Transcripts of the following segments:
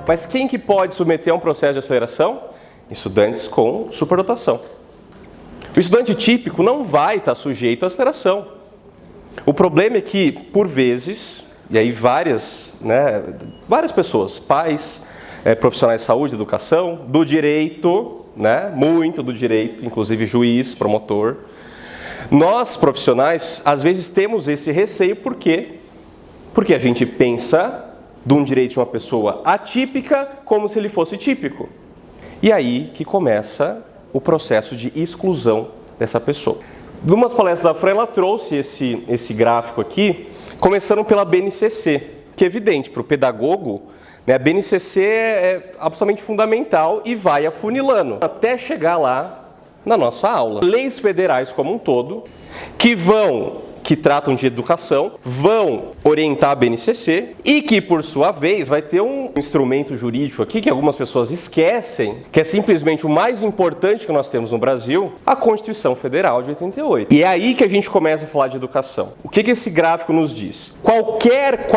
Mas quem que pode submeter a um processo de aceleração? Estudantes com superdotação. O estudante típico não vai estar sujeito à aceleração. O problema é que, por vezes, e aí várias pessoas, pais, profissionais de saúde, educação, do direito, muito do direito, inclusive juiz, promotor, nós, profissionais, às vezes temos esse receio, por quê? Porque a gente pensa de um direito de uma pessoa atípica como se ele fosse típico. E aí que começa o processo de exclusão dessa pessoa. Numa palestras da Fran, ela trouxe esse gráfico aqui, começando pela BNCC, que é evidente, para o pedagogo, a BNCC é absolutamente fundamental e vai afunilando até chegar lá na nossa aula. Leis federais como um todo, que tratam de educação, vão orientar a BNCC e que, por sua vez, vai ter um instrumento jurídico aqui que algumas pessoas esquecem, que é simplesmente o mais importante que nós temos no Brasil, a Constituição Federal de 88. E é aí que a gente começa a falar de educação. O que esse gráfico nos diz? Qualquer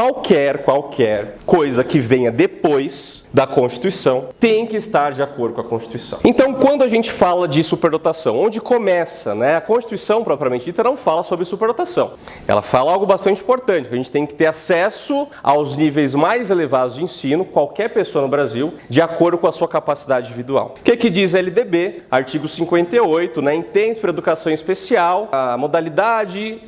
coisa que venha depois da Constituição tem que estar de acordo com a Constituição. Então, quando a gente fala de superdotação, onde começa, a Constituição, propriamente dita, não fala sobre superdotação. Ela fala algo bastante importante, que a gente tem que ter acesso aos níveis mais elevados de ensino, qualquer pessoa no Brasil, de acordo com a sua capacidade individual. O que diz a LDB? Artigo 58, entende para educação especial, a modalidade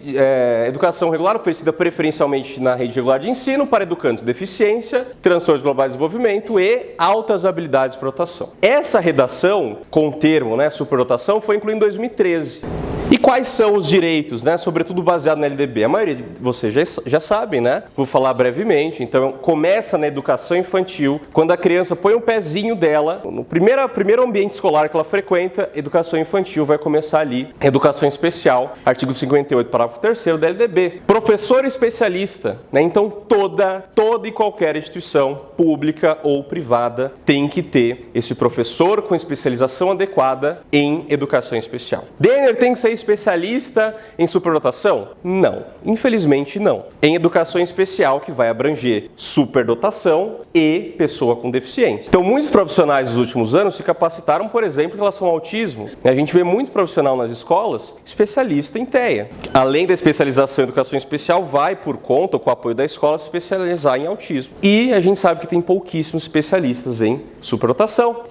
educação regular oferecida preferencialmente na rede regular de ensino para educandos de deficiência, transtornos globais de desenvolvimento e altas habilidades para dotação. Essa redação com o termo superdotação foi incluída em 2013. E quais são os direitos, sobretudo baseado na LDB? A maioria de vocês já sabem, Vou falar brevemente. Então, começa na educação infantil, quando a criança põe um pezinho dela, no primeiro ambiente escolar que ela frequenta, educação infantil vai começar ali. Educação especial, artigo 58, parágrafo 3º da LDB. Professor especialista, Então, toda e qualquer instituição, pública ou privada, tem que ter esse professor com especialização adequada em educação especial. Denner tem que ser especialista em superdotação? Não, infelizmente não. Em educação especial, que vai abranger superdotação e pessoa com deficiência. Então, muitos profissionais dos últimos anos se capacitaram, por exemplo, em relação ao autismo. A gente vê muito profissional nas escolas especialista em TEA. Além da especialização em educação especial, vai por conta, ou com o apoio da escola, se especializar em autismo. E a gente sabe que tem pouquíssimos especialistas em superdotação.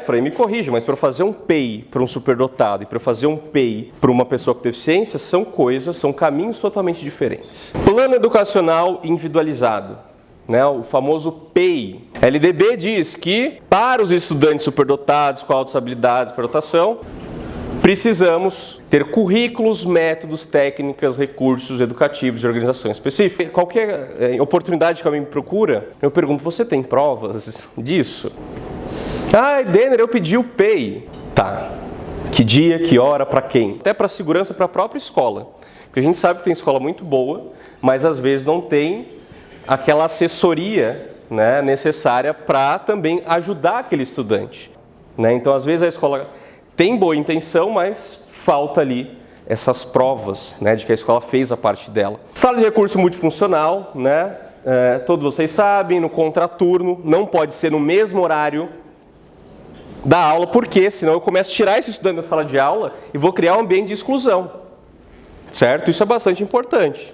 Fran, me corrija, mas para fazer um PEI para um superdotado e para fazer um PEI para uma pessoa com deficiência, são caminhos totalmente diferentes. Plano educacional individualizado, o famoso PEI. A LDB diz que, para os estudantes superdotados com altas habilidades para dotação, precisamos ter currículos, métodos, técnicas, recursos educativos de organização específica. Qualquer oportunidade que alguém me procura, eu pergunto, você tem provas disso? Denner, eu pedi o PEI. Tá. Que dia, que hora, para quem? Até para segurança, para a própria escola. Porque a gente sabe que tem escola muito boa, mas às vezes não tem aquela assessoria necessária para também ajudar aquele estudante. Então, às vezes a escola tem boa intenção, mas falta ali essas provas de que a escola fez a parte dela. Sala de recurso multifuncional, todos vocês sabem, no contraturno, não pode ser no mesmo horário da aula, porque senão eu começo a tirar esse estudante da sala de aula e vou criar um ambiente de exclusão, certo? Isso é bastante importante.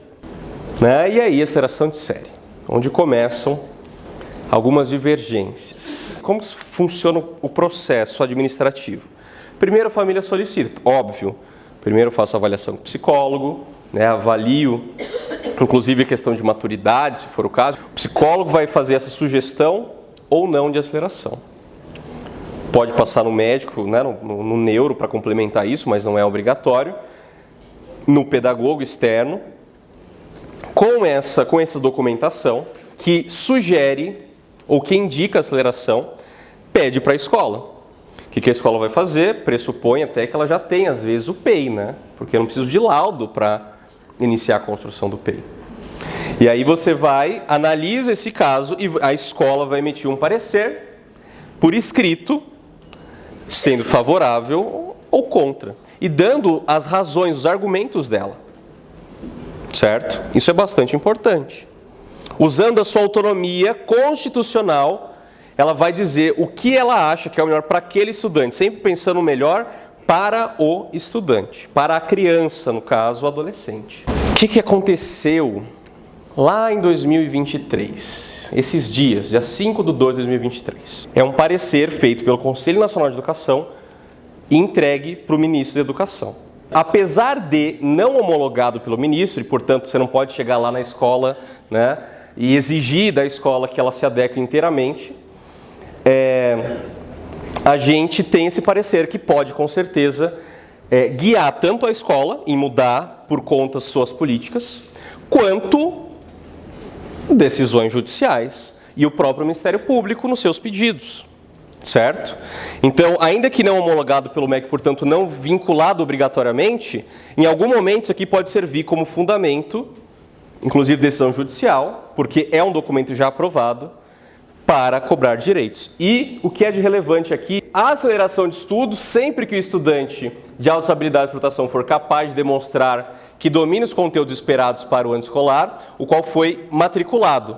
E aí, aceleração de série, onde começam algumas divergências. Como funciona o processo administrativo? Primeiro, a família solicita, óbvio. Primeiro eu faço a avaliação com o psicólogo, avalio, inclusive a questão de maturidade, se for o caso. O psicólogo vai fazer essa sugestão ou não de aceleração. Pode passar no médico, no neuro para complementar isso, mas não é obrigatório. No pedagogo externo, com essa documentação que sugere ou que indica a aceleração, pede para a escola. O que a escola vai fazer? Pressupõe até que ela já tem, às vezes, o PEI, porque eu não preciso de laudo para iniciar a construção do PEI. E aí você analisa esse caso e a escola vai emitir um parecer por escrito, sendo favorável ou contra, e dando as razões, os argumentos dela, certo? Isso é bastante importante. Usando a sua autonomia constitucional ela vai dizer o que ela acha que é o melhor para aquele estudante, sempre pensando o melhor para o estudante, para a criança, no caso, o adolescente. O que aconteceu lá em 2023, esses dias, dia 5/2/2023? É um parecer feito pelo Conselho Nacional de Educação e entregue para o ministro da Educação. Apesar de não homologado pelo ministro, e portanto você não pode chegar lá na escola, né, e exigir da escola que ela se adeque inteiramente, a gente tem esse parecer que pode, com certeza, guiar tanto a escola em mudar por conta suas políticas, quanto decisões judiciais e o próprio Ministério Público nos seus pedidos, certo? Então, ainda que não homologado pelo MEC, portanto não vinculado obrigatoriamente, em algum momento isso aqui pode servir como fundamento, inclusive decisão judicial, porque é um documento já aprovado, para cobrar direitos. E o que é de relevante aqui, a aceleração de estudos, sempre que o estudante de alta habilidade de computação for capaz de demonstrar que domina os conteúdos esperados para o ano escolar, o qual foi matriculado.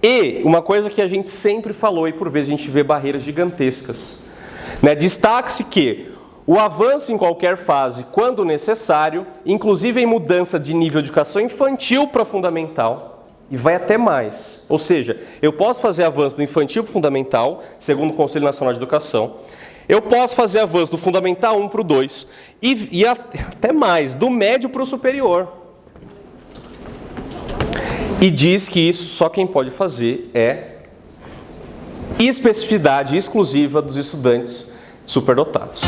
E uma coisa que a gente sempre falou e por vezes a gente vê barreiras gigantescas, né? Destaque-se que o avanço em qualquer fase, quando necessário, inclusive em mudança de nível de educação infantil para fundamental, e vai até mais. Ou seja, eu posso fazer avanço do infantil para o fundamental, segundo o Conselho Nacional de Educação. Eu posso fazer avanço do fundamental 1 para o 2 e até mais, do médio para o superior. E diz que isso só quem pode fazer é especificidade exclusiva dos estudantes superdotados.